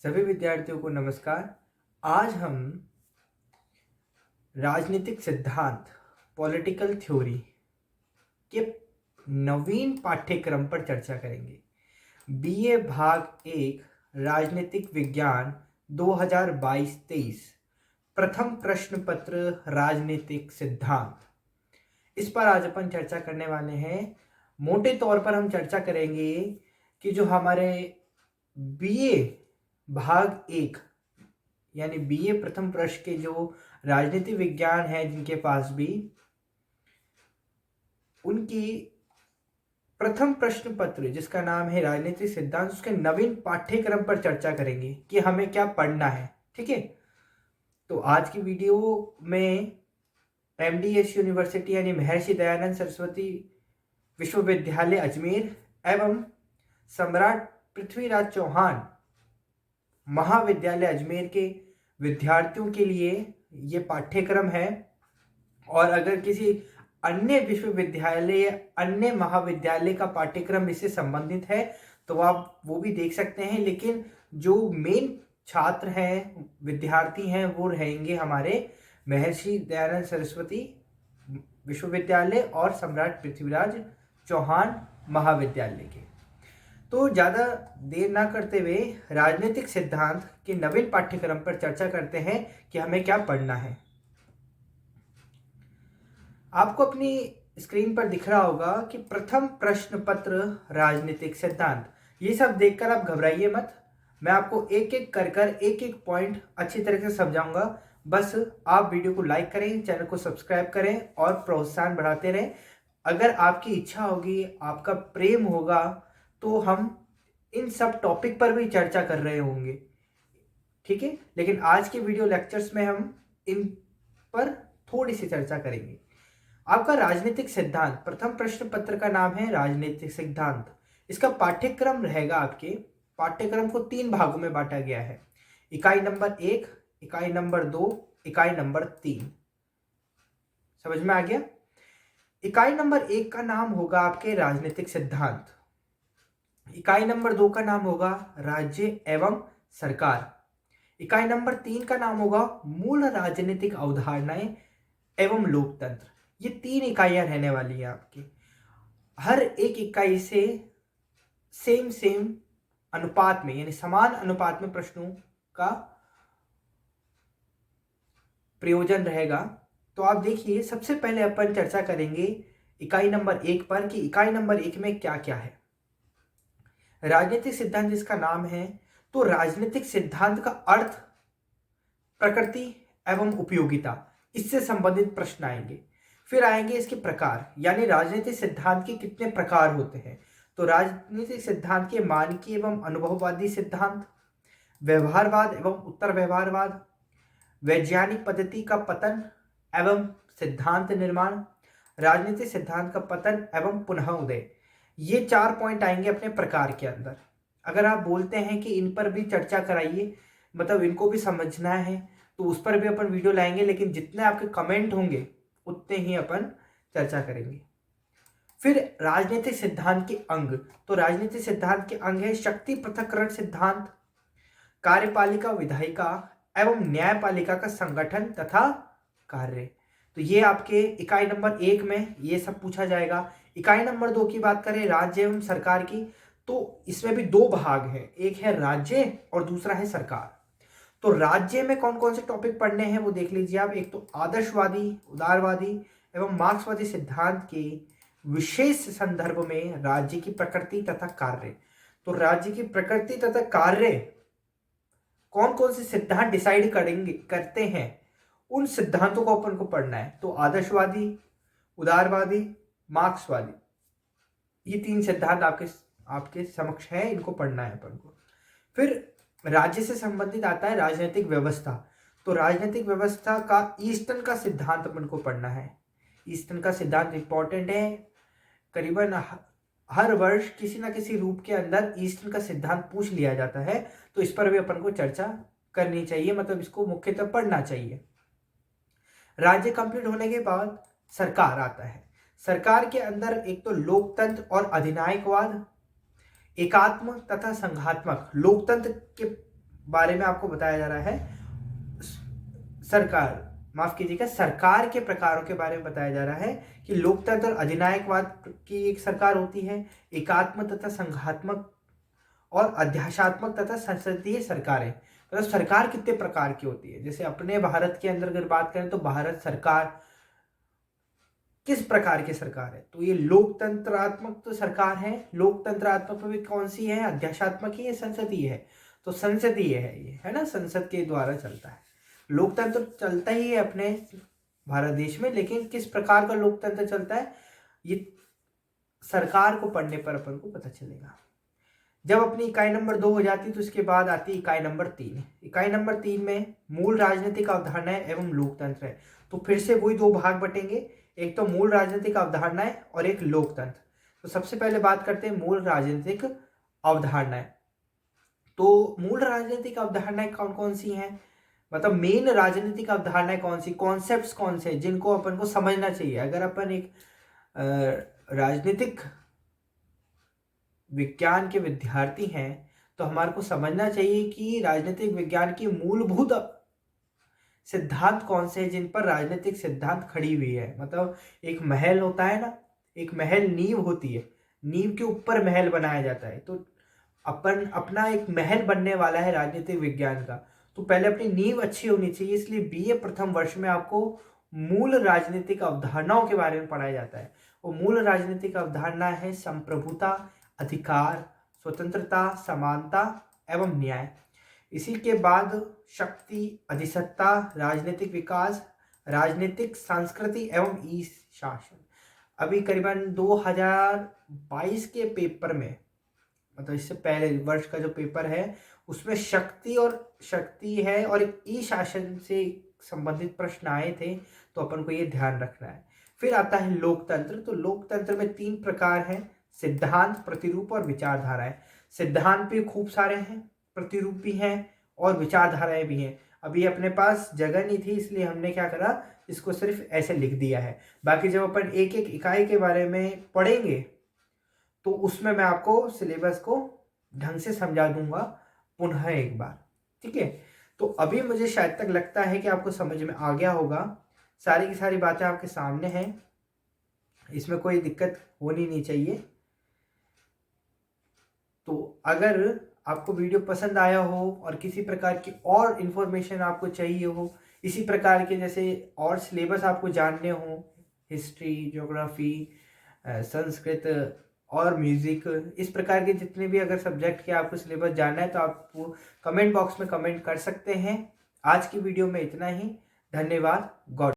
सभी विद्यार्थियों को नमस्कार। आज हम राजनीतिक सिद्धांत पॉलिटिकल थ्योरी के नवीन पाठ्यक्रम पर चर्चा करेंगे। बीए भाग 1 राजनीतिक विज्ञान 2022-23 प्रथम प्रश्न पत्र राजनीतिक सिद्धांत, इस पर आज अपन चर्चा करने वाले हैं। मोटे तौर पर हम चर्चा करेंगे कि जो हमारे बीए भाग 1 यानी बीए प्रथम वर्ष के जो राजनीति विज्ञान है जिनके पास भी, उनकी प्रथम प्रश्न पत्र जिसका नाम है राजनीतिक सिद्धांत, उसके नवीन पाठ्यक्रम पर चर्चा करेंगे कि हमें क्या पढ़ना है। ठीक है, तो आज की वीडियो में एमडीएस यूनिवर्सिटी यानी महर्षि दयानंद सरस्वती विश्वविद्यालय अजमेर एवं सम्राट पृथ्वीराज चौहान महाविद्यालय अजमेर के विद्यार्थियों के लिए ये पाठ्यक्रम है। और अगर किसी अन्य विश्वविद्यालय अन्य महाविद्यालय का पाठ्यक्रम इससे संबंधित है तो आप वो भी देख सकते हैं, लेकिन जो मेन छात्र हैं, विद्यार्थी हैं, वो रहेंगे हमारे महर्षि दयानंद सरस्वती विश्वविद्यालय और सम्राट पृथ्वीराज चौहान महाविद्यालय के। तो ज़्यादा देर ना करते हुए राजनीतिक सिद्धांत के नवीन पाठ्यक्रम पर चर्चा करते हैं कि हमें क्या पढ़ना है। आपको अपनी स्क्रीन पर दिख रहा होगा कि प्रथम प्रश्न पत्र राजनीतिक सिद्धांत। ये सब देखकर आप घबराइए मत, मैं आपको एक एक कर एक एक पॉइंट अच्छी तरह से समझाऊंगा। बस आप वीडियो को लाइक करें, चैनल को सब्सक्राइब करें और प्रोत्साहन बढ़ाते रहें। अगर आपकी इच्छा होगी, आपका प्रेम होगा, तो हम इन सब टॉपिक पर भी चर्चा कर रहे होंगे। ठीक है, लेकिन आज के वीडियो लेक्चर्स में हम इन पर थोड़ी सी चर्चा करेंगे। आपका राजनीतिक सिद्धांत प्रथम प्रश्न पत्र का नाम है राजनीतिक सिद्धांत। इसका पाठ्यक्रम रहेगा, आपके पाठ्यक्रम को 3 भागों में बांटा गया है। इकाई नंबर 1, इकाई नंबर 2, इकाई नंबर 3। समझ में आ गया? इकाई नंबर 1 का नाम होगा आपके राजनीतिक सिद्धांत, इकाई नंबर 2 का नाम होगा राज्य एवं सरकार, इकाई नंबर 3 का नाम होगा मूल राजनीतिक अवधारणाएं एवं लोकतंत्र। ये 3 इकाइयां रहने वाली है आपकी। हर एक इकाई से सेम अनुपात में यानी समान अनुपात में प्रश्नों का प्रयोजन रहेगा। तो आप देखिए, सबसे पहले अपन चर्चा करेंगे इकाई नंबर 1 पर कि इकाई नंबर 1 में क्या क्या है। राजनीतिक सिद्धांत जिसका नाम है, तो राजनीतिक सिद्धांत का अर्थ, प्रकृति एवं उपयोगिता, इससे संबंधित प्रश्न आएंगे। फिर आएंगे इसके प्रकार, यानी राजनीतिक सिद्धांत के कितने प्रकार होते हैं। तो राजनीतिक सिद्धांत के मानकीय एवं अनुभववादी सिद्धांत, व्यवहारवाद एवं उत्तर व्यवहारवाद, वैज्ञानिक पद्धति का पतन एवं सिद्धांत निर्माण, राजनीतिक सिद्धांत का पतन एवं पुनः उदय। ये 4 पॉइंट आएंगे अपने प्रकार के अंदर। अगर आप बोलते हैं कि इन पर भी चर्चा कराइए, मतलब इनको भी समझना है, तो उस पर भी अपन वीडियो लाएंगे, लेकिन जितने आपके कमेंट होंगे उतने ही अपन चर्चा करेंगे। फिर राजनीतिक सिद्धांत के अंग, तो राजनीतिक सिद्धांत के अंग है शक्ति पृथक्करण सिद्धांत, कार्यपालिका विधायिका एवं न्यायपालिका का संगठन तथा कार्य। तो ये आपके इकाई नंबर 1 में ये सब पूछा जाएगा। इकाई नंबर 2 की बात करें राज्य एवं सरकार की, तो इसमें भी 2 भाग हैं, एक है राज्य और दूसरा है सरकार। तो राज्य में कौन कौन से टॉपिक पढ़ने हैं वो देख लीजिए आप। एक तो आदर्शवादी, उदारवादी एवं मार्क्सवादी सिद्धांत के विशेष संदर्भ में राज्य की प्रकृति तथा कार्य। तो राज्य की प्रकृति तथा कार्य कौन कौन से सिद्धांत डिसाइड करते हैं, उन सिद्धांतों को अपन को पढ़ना है। तो आदर्शवादी, उदारवादी, मार्क्सवादी, ये 3 सिद्धांत आपके समक्ष है, इनको पढ़ना है अपन को। फिर राज्य से संबंधित आता है राजनीतिक व्यवस्था। तो राजनीतिक व्यवस्था का ईस्टर्न का सिद्धांत अपन को पढ़ना है। ईस्टर्न का सिद्धांत इंपॉर्टेंट है, करीबन हर वर्ष किसी ना किसी रूप के अंदर ईस्टर्न का सिद्धांत पूछ लिया जाता है, तो इस पर भी अपन को चर्चा करनी चाहिए, मतलब इसको मुख्यतः पढ़ना चाहिए। राज्य कंप्लीट होने के बाद सरकार आता है। सरकार के अंदर एक तो लोकतंत्र और अधिनायकवाद, एकात्म तथा संघात्मक। लोकतंत्र के बारे में आपको बताया जा रहा है। सरकार, माफ कीजिएगा, सरकार के प्रकारों के बारे में बताया जा रहा है कि लोकतंत्र अधिनायकवाद की एक सरकार होती है, एकात्म तथा संघात्मक और अध्याशात्मक तथा संसदीय सरकारें। मतलब सरकार कितने प्रकार की होती है। जैसे अपने भारत के अंदर अगर बात करें तो भारत सरकार किस प्रकार की सरकार है, तो ये लोकतंत्रात्मक तो सरकार है। लोकतंत्रात्मक में कौन सी है, अध्याशात्मक ही है, संसदीय है। तो संसदीय है ये, है ना, संसद के द्वारा चलता है। लोकतंत्र चलता ही है अपने भारत देश में, लेकिन किस प्रकार का लोकतंत्र चलता है ये सरकार को पढ़ने पर अपन को पता चलेगा। जब अपनी इकाई नंबर 2 हो जाती है तो इसके बाद आती है इकाई नंबर 3। इकाई नंबर 3 में मूल राजनीतिक अवधारणाएं एवं लोकतंत्र है। तो फिर से वही दो भाग बटेंगे, एक तो मूल राजनीतिक अवधारणाएं और एक लोकतंत्र। तो सबसे पहले बात करते हैं मूल राजनीतिक अवधारणाएं। तो मूल राजनीतिक अवधारणाएं कौन कौन सी हैं, मतलब मेन राजनीतिक अवधारणाएं कौन सी, कॉन्सेप्ट्स कौन से जिनको अपन को समझना चाहिए। अगर अपन एक राजनीतिक विज्ञान के विद्यार्थी हैं तो हमारे को समझना चाहिए कि राजनीतिक विज्ञान की मूलभूत सिद्धांत कौन से हैं जिन पर राजनीतिक सिद्धांत खड़ी हुई है। मतलब एक महल होता है ना, एक महल नींव होती है, नींव के ऊपर महल बनाया जाता है। तो अपन अपना एक महल बनने वाला है राजनीतिक विज्ञान का, तो पहले अपनी नींव अच्छी होनी चाहिए। इसलिए बीए प्रथम वर्ष में आपको मूल राजनीतिक अवधारणाओं के बारे में पढ़ाया जाता है। वो मूल राजनीतिक अवधारणा है संप्रभुता, अधिकार, स्वतंत्रता, समानता एवं न्याय। इसी के बाद शक्ति, अधिसत्ता, राजनीतिक विकास, राजनीतिक संस्कृति एवं ई शासन। अभी करीबन 2022 के पेपर में, मतलब इससे पहले वर्ष का जो पेपर है उसमें शक्ति है और एक ई शासन से संबंधित प्रश्न आए थे, तो अपन को ये ध्यान रखना है। फिर आता है लोकतंत्र। तो लोकतंत्र में 3 प्रकार हैं, सिद्धांत, प्रतिरूप और विचारधाराएं। सिद्धांत भी खूब सारे हैं, प्रतिरूप भी हैं और विचारधाराएं भी हैं। अभी अपने पास जगह नहीं थी इसलिए हमने क्या करा, इसको सिर्फ ऐसे लिख दिया है। बाकी जब अपन एक एक इकाई के बारे में पढ़ेंगे तो उसमें मैं आपको सिलेबस को ढंग से समझा दूंगा पुनः एक बार, ठीक है। तो अभी मुझे शायद तक लगता है कि आपको समझ में आ गया होगा। सारी की सारी बातें आपके सामने हैं, इसमें कोई दिक्कत होनी नहीं चाहिए। तो अगर आपको वीडियो पसंद आया हो और किसी प्रकार की और इन्फॉर्मेशन आपको चाहिए हो, इसी प्रकार के जैसे और सिलेबस आपको जानने हो, हिस्ट्री, ज्योग्राफी, संस्कृत और म्यूज़िक, इस प्रकार के जितने भी अगर सब्जेक्ट के आपको सिलेबस जानना है तो आप कमेंट बॉक्स में कमेंट कर सकते हैं। आज की वीडियो में इतना ही। धन्यवाद। गॉड